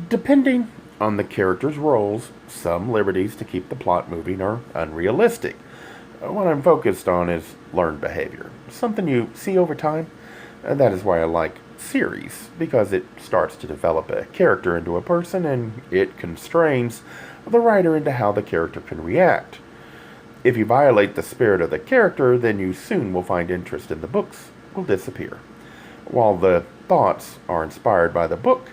Depending on the character's roles, some liberties to keep the plot moving are unrealistic. What I'm focused on is learned behavior, something you see over time. That is why I like series, because it starts to develop a character into a person and it constrains the writer into how the character can react. If you violate the spirit of the character, then you soon will find interest in the books will disappear. While the thoughts are inspired by the book,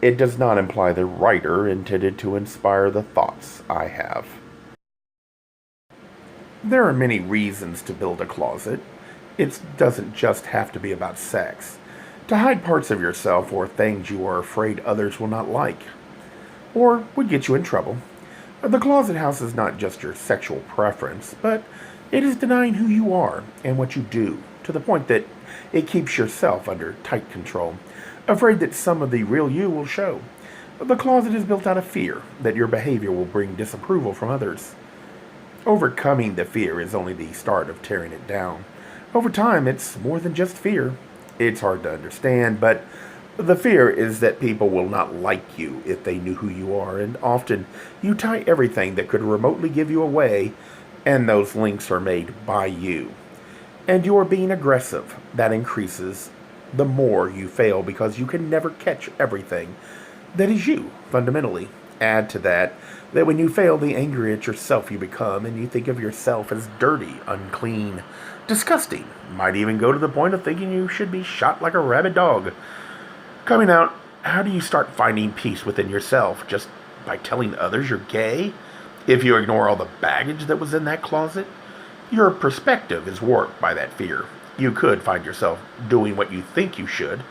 it does not imply the writer intended to inspire the thoughts I have. There are many reasons to build a closet. It doesn't just have to be about sex. To hide parts of yourself or things you are afraid others will not like, or would get you in trouble. The closet house is not just your sexual preference, but it is denying who you are and what you do, to the point that it keeps yourself under tight control, afraid that some of the real you will show. The closet is built out of fear that your behavior will bring disapproval from others. Overcoming the fear is only the start of tearing it down. Over time, it's more than just fear. It's hard to understand, but the fear is that people will not like you if they knew who you are, and often you tie everything that could remotely give you away, and those links are made by you. And you are being aggressive. That increases the more you fail because you can never catch everything that is you, fundamentally. Add to that when you fail, the angrier at yourself you become, and you think of yourself as dirty, unclean, disgusting. Might even go to the point of thinking you should be shot like a rabid dog. Coming out, how do you start finding peace within yourself? Just by telling others you're gay? If you ignore all the baggage that was in that closet, your perspective is warped by that fear. You could find yourself doing what you think you should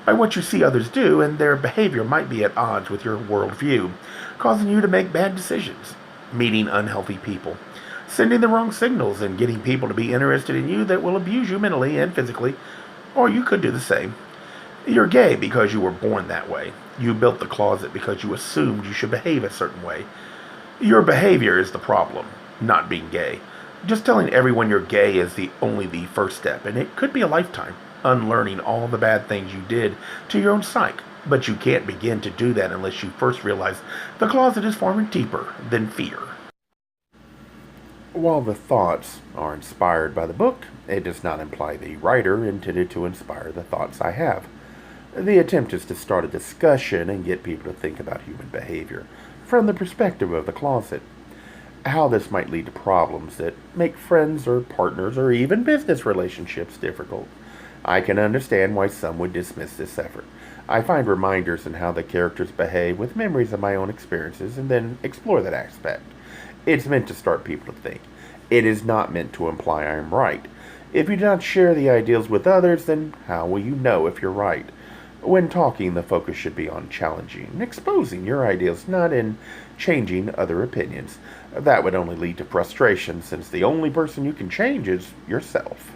by what you see others do, and their behavior might be at odds with your worldview, causing you to make bad decisions, meeting unhealthy people, sending the wrong signals, and getting people to be interested in you that will abuse you mentally and physically. Or you could do the same. You're gay because you were born that way. You built the closet because you assumed you should behave a certain way. Your behavior is the problem, not being gay. Just telling everyone you're gay is only the first step, and it could be a lifetime, unlearning all the bad things you did to your own psyche. But you can't begin to do that unless you first realize the closet is far deeper than fear. While the thoughts are inspired by the book, it does not imply the writer intended to inspire the thoughts I have. The attempt is to start a discussion and get people to think about human behavior from the perspective of the closet. How this might lead to problems that make friends or partners or even business relationships difficult. I can understand why some would dismiss this effort. I find reminders in how the characters behave with memories of my own experiences and then explore that aspect. It's meant to start people to think. It is not meant to imply I am right. If you do not share the ideals with others, then how will you know if you're right? When talking, the focus should be on challenging and exposing your ideals, not in changing other opinions. That would only lead to frustration, since the only person you can change is yourself.